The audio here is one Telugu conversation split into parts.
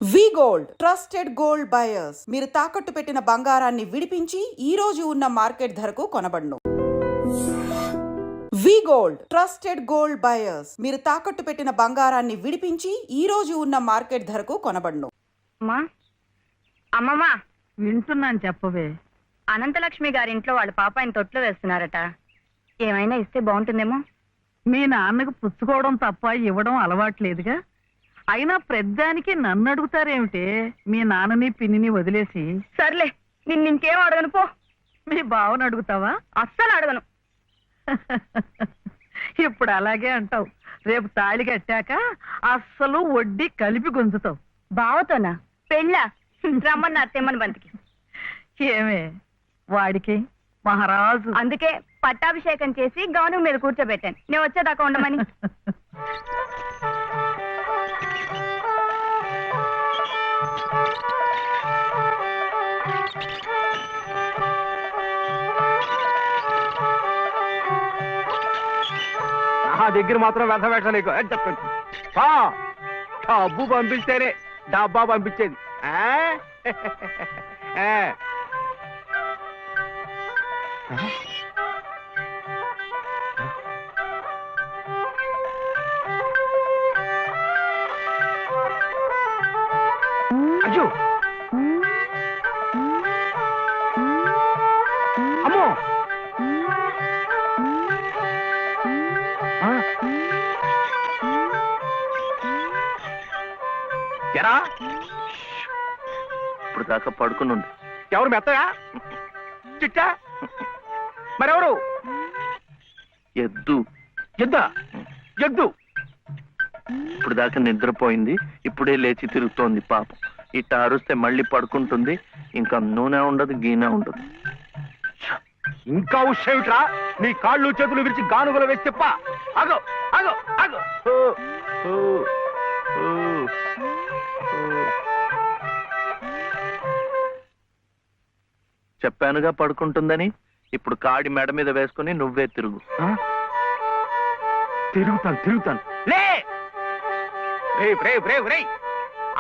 వి గోల్డ్ ట్రస్టెడ్ గోల్డ్ బయర్స్ మీరు తాకట్టు పెట్టిన బంగారాన్ని విడిపించి ఈ రోజు ఉన్న మార్కెట్ ధరకు కొనబడును. వి గోల్డ్ ట్రస్టెడ్ గోల్డ్ బయర్స్ మీరు తాకట్టు పెట్టిన బంగారాన్ని విడిపించి ఈ రోజు ఉన్న మార్కెట్ ధరకు కొనబడును. అమ్మమ్మా వింటున్నాను, చెప్పవే. అనంతలక్ష్మి గారింట్లో వాళ్ళ పాప ఆయన తొట్లో వేస్తున్నారట. ఏమైనా ఇస్తే బాగుంటుందేమో. మీ నాన్నకు పుచ్చుకోవడం తప్ప ఇవ్వడం అలవాట్లేదుగా. అయినా ప్రద్దానికి నన్ను అడుగుతారేమిటే? మీ నాన్నని పిన్నిని వదిలేసి. సర్లే, ఇంకేం అడగను పో. మీ బావను అడుగుతావా? అస్సలు అడగను. ఇప్పుడు అలాగే అంటావు. రేపు తాళి కట్టాక అస్సలు వడ్డీ కలిపి గుంజుతావు. బావతోనా? పెళ్ళా? రమ్మన్న అత్తమ్మని బంతికి. ఏమే వాడికి మహారాజు. అందుకే పట్టాభిషేకం చేసి గౌను మీద కూర్చోబెట్టాను. నేను వచ్చేదాకా ఉండమని. నా దగ్గర మాత్రం వ్యర్థ పెట్టలేకు చెప్పండి. డబ్బు పంపిస్తేనే డబ్బా పంపించేది. అయ్యో అమ్మో, ఎరా ఇప్పుడు దాకా పడుకుని ఎవరు మెత్తగా చిట్టా? మరెవరు? ఎద్దు ఎద్దా? ఎద్దు ఇప్పుడు దాకా నిద్రపోయింది, ఇప్పుడే లేచి తిరుగుతోంది పాపం. ఇట్ట అరుస్తే మళ్ళీ పడుకుంటుంది, ఇంకా నూనె ఉండదు, గీనె ఉండదు. ఇంకా ఉషేమిట్రా? నీ కాళ్ళు చేతులు విరిచి గానుగలు వేసి చెప్ప. ఆగో ఆగో ఆగో. చెప్పానుగా పడుకుంటుందని. ఇప్పుడు కాడి మెడ మీద వేసుకుని నువ్వే తిరుగు. తిరుగుతాను తిరుగుతాను. లే రేయ్ రేయ్,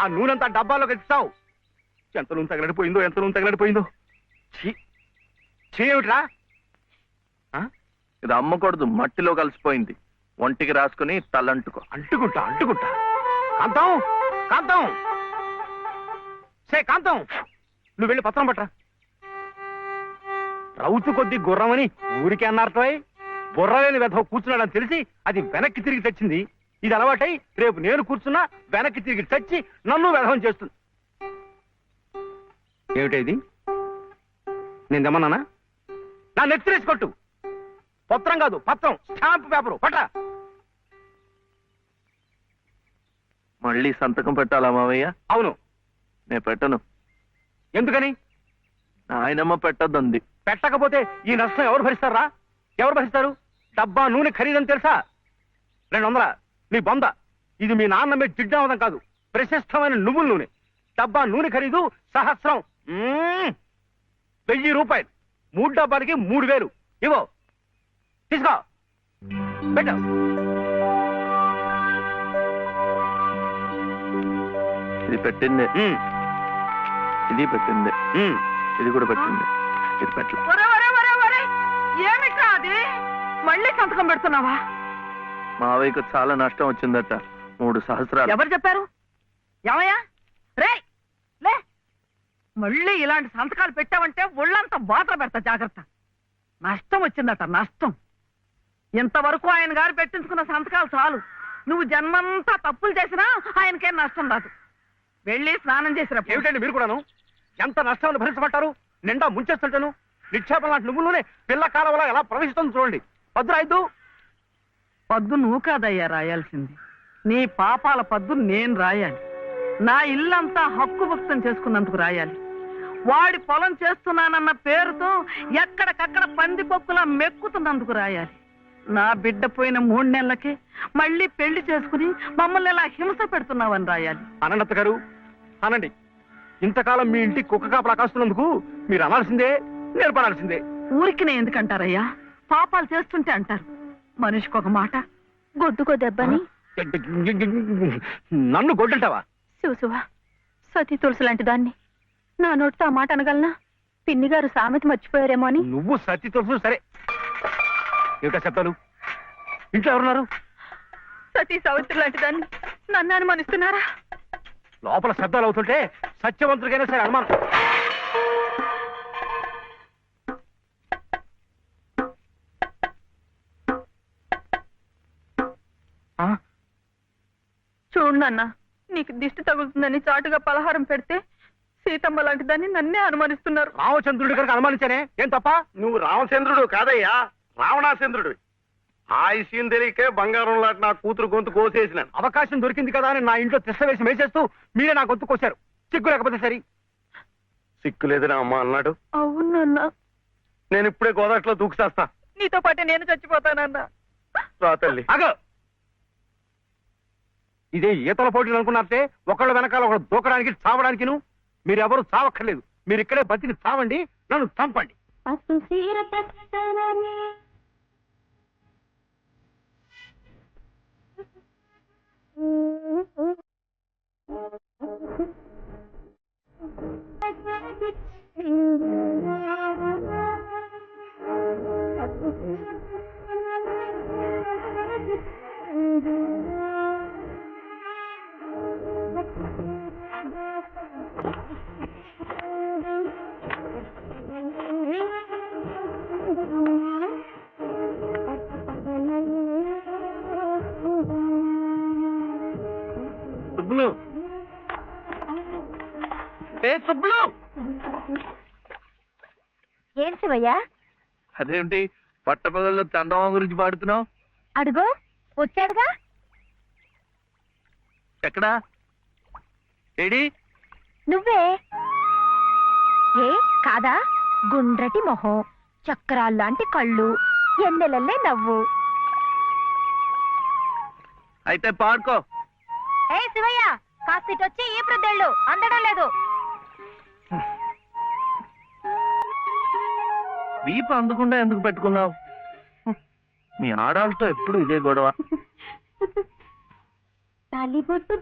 ఆ నూనెంతా డబ్బాలోకి ఇస్తావు. ఎంత నూనె తగలడిపోయిందో, ఎంత నూనె తగలడిపోయిందో. ఏమిట్రా? ఇది అమ్మకూడదు, మట్టిలో కలిసిపోయింది. ఒంటికి రాసుకుని తలంటుకో. అంటుకుంటా అంటుకుంటా. కాంతం కాంతం, సే కాంతం, నువ్వు వెళ్ళి పత్రం పట్టరా. రౌతు కొద్ది గుర్రమని ఊరికే అన్నారటోయ్. బుర్రలేని వెధవ కూర్చున్నాడని తెలిసి అది వెనక్కి తిరిగి తెచ్చింది. ఇది అలవాటై రేపు నేను కూర్చున్నా వెనక్కి తిరిగి తెచ్చి నన్ను వెధవం చేస్తుంది. ఏమిటైది? నేను తెమ్మన్నానా? నా నెత్తిరేసి కొట్టు. పత్రం కాదు, పత్రం, స్టాంప్ పేపరు పట్ట. మళ్ళీ సంతకం పెట్టాలా మావయ్య? అవును. నేను పెట్టను. ఎందుకని? ఆయనమ్మ పెట్టద్దంది. పెట్టకపోతే ఈ నష్టం ఎవరు భరిస్తారా? ఎవరు భరిస్తారు? డబ్బా నూనె ఖరీదని తెలుసా? 200. నీ బొంద. ఇది మీ నాన్న మీద జిడ్డావదం కాదు, ప్రశస్తమైన నువ్వుల నూనె. డబ్బా నూనె ఖరీదు సహస్రం. 1000 రూపాయలు. 3 డబ్బాలకి 3000. ఇవో తీసుకో, పెట్టు. ఇది పెట్టిందే, ఇది పెట్టిందే, ఇది కూడా పెట్టింది. ఇది పెట్టలే. ఏమిటా అది? మళ్ళీ సంతకం పెడుతున్నావా? మావయ్యకు చాలా నష్టం వచ్చిందట, 3 సహస్రాలు. ఎవరు చెప్పారు? ఏమయ్యా రే లే, మళ్ళీ ఇలాంటి సంతకాలు పెట్టావంటే ఒళ్ళంతా బాధలు పెడతా, జాగ్రత్త. నష్టం వచ్చిందట, నష్టం. ఇంతవరకు ఆయన గారు పెట్టించుకున్న సంతకాలు చాలు. నువ్వు జన్మంతా తప్పులు చేసినా ఆయనకేం నష్టం రాదు. వెళ్ళి స్నానం చేసిరా. ఏమిటండి మీరు కూడాను? ఎంత నష్టాన్ని భరించమంటారు? నిండా ముంచేస్తుంటాను. నిక్షేపం లాంటి నువ్వులోనే పిల్ల కాలంలో ఎలా ప్రవేశిస్తుంది చూడండి. పద్దు రాయద్దు. పద్దు నువ్వు కాదయ్యా రాయాల్సింది, నీ పాపాల పద్దు నేను రాయాలి. నా ఇల్లంతా హక్కు భక్తం చేసుకున్నందుకు రాయాలి. వాడి పొలం చేస్తున్నానన్న పేరుతో ఎక్కడికక్కడ పందికొక్కులా మెక్కుతున్నందుకు రాయాలి. నా బిడ్డ పోయిన 3 నెలలకే మళ్ళీ పెళ్లి చేసుకుని మమ్మల్ని ఎలా హింస పెడుతున్నావని రాయాలి. అనంత గారు అనండి. ఇంతకాలం మీ ఇంటి కుక్క కాపలా కాస్తున్నందుకు మీరు అనాల్సిందే, నేర్పడాల్సిందే. ఊరికి ఎందుకంటారయ్యా? పాపాలు చేస్తుంటే అంటారు. మనిషికి ఒక మాట. గొడ్డుకో దెబ్బని నన్ను గొడ్డంటావా? చూసువా, సతీ తులసి లాంటి దాన్ని నా నోటితో ఆ మాట అనగలనా? పిన్ని గారు సామెత మర్చిపోయారేమో అని. నువ్వు సత్తి తెలుసు సరే, ఏమిటా శబ్దాలు? ఇంట్లో ఎవరున్నారు? సతీ సావిత్రి లాంటి దాన్ని నన్ను అనుమానిస్తున్నారా? లోపల శబ్దాలు అవుతుంటే సత్యవంతుడికైనా సరే అనుమానం. చూడు నాన్న, నీకు దిష్టి తగులుతుందని చాటుగా పలహారం పెడితే సీతమ్మ లాంటి దాన్ని నన్నే అనుమానిస్తున్నారు. రామచంద్రుడి కనుక అనుమానించానే, ఏం తప్ప? నువ్వు రామచంద్రుడు కాదయ్యా, రావణాచంద్రుడు. ఆ విషయం తెలియకే బంగారం లాంటి నా కూతురు గొంతు కోసేసినాను. అవకాశం దొరికింది కదా అని నా ఇంట్లో తిష్ట వేసి మేసేస్తూ మీరే నా గొంతు కోశారు. సిగ్గు లేకపోతే సరి. సిక్కులేదని అమ్మ అన్నాడు. అవును నాన్న, నేను ఇప్పుడే గోదాట్లో దూకుసేస్తా. నీతో పాటే నేను చచ్చిపోతానన్నా. రా తల్లి. అగో, ఇదే ఈతల పోటీలు అనుకున్నారంటే ఒకళ్ళ వెనకాల ఒకళ్ళు దూకడానికి చావడానికిను. మీరెవరు చావక్కర్లేదు, మీరు ఇక్కడే బతికి చావండి, నన్ను చంపండి. సుబ్బులు, ఏ సుబ్బులు, ఏం శివయ్యా? అదేంటి పట్టపగల్లో చందమామ గురించి పాడుతున్నావు? అడుగో వచ్చాడుగా. ఎక్కడా? ఏడి? నువ్వే. ఏ కాదా? గుండ్రటి మొహం, చక్రాల్లాంటి కళ్ళు, ఎన్నెలల్లే నవ్వు. అయితే పాడుకో. ఏ శివయ్య, కాస్త ఇటొచ్చి ఈ ప్రద్దెళ్ళు అందడం లేదు. వీపు అందకుండా ఎందుకు పెట్టుకున్నావు? మీ ఆడాలతో ఎప్పుడు ఇదే గొడవ. తాలిబొట్టు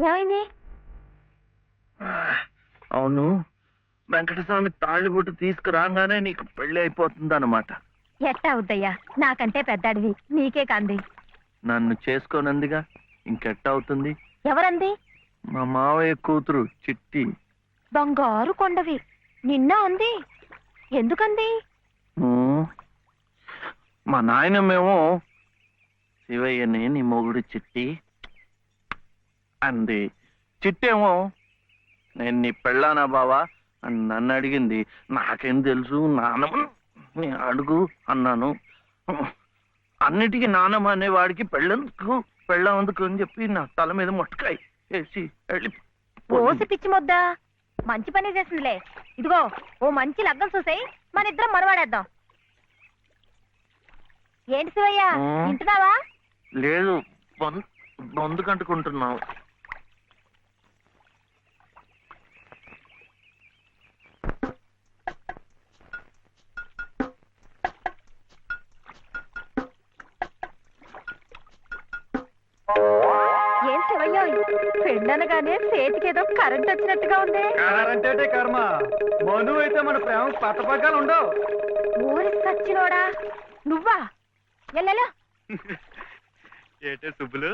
ఏమైంది? అవును, వెంకటస్వామి తాళ్ళిబొట్టు తీసుకురాగానే నీకు పెళ్లి అయిపోతుంది అన్నమాట. ఎట్టా అవుద్దయ్యా, నాకంటే పెద్దాడివి, నీకే కంది. నన్ను చేసుకోనందిగా, ఇంకెట్ట అవుతుంది? ఎవరంది? మా మావయ్య కూతురు చిట్టి. బంగారు కొండవి, నిన్న అంది. ఎందుకంది? మా నాయనమేమో శివయ్యని నీ మొగుడు చిట్టి అంది. చిట్టేమో నేను నీ పెళ్ళానా బావా అని నన్ను అడిగింది. నాకేం తెలుసు, నానమ్మ అడుగు అన్నాను. అన్నిటికీ నానమ్మ అనేవాడికి పెళ్ళందుకు పెళ్ళందుకు అని చెప్పి నా తల మీద మొట్టకాయ వేసి వెళ్ళి ఓసి పిచ్చి మొద్దా, మంచి పని చేసిందిలే. ఇదిగో ఓ మంచి లగ్గం చూసాయి, మన ఇద్దరం మనవాడేద్దాం. ఏంటి శివయ్య, వింటున్నావా? లేదు, బొందు కంటుకుంటున్నావు. ఏం శివయ్య, పెళ్ళనగానే చేతికేదో కరెంట్ వచ్చినట్టుగా ఉంది. అంటే కర్మ, మను అయితే మన ప్రేమ పట్టపగ్గాలు ఉండవు. ఊరి సచ్చినోడా నువ్వా? ఎల్లెలా ఏటే సుబ్బులు,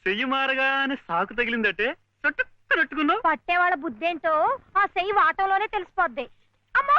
చెయ్యి మారగానే సాకు తగిలిందటే చుట్టుకున్నట్టుకున్నావు. పట్టేవాళ్ళ బుద్ధేంటో ఆ చెయ్యి వాటంలోనే తెలిసిపోద్ది. అమ్మా!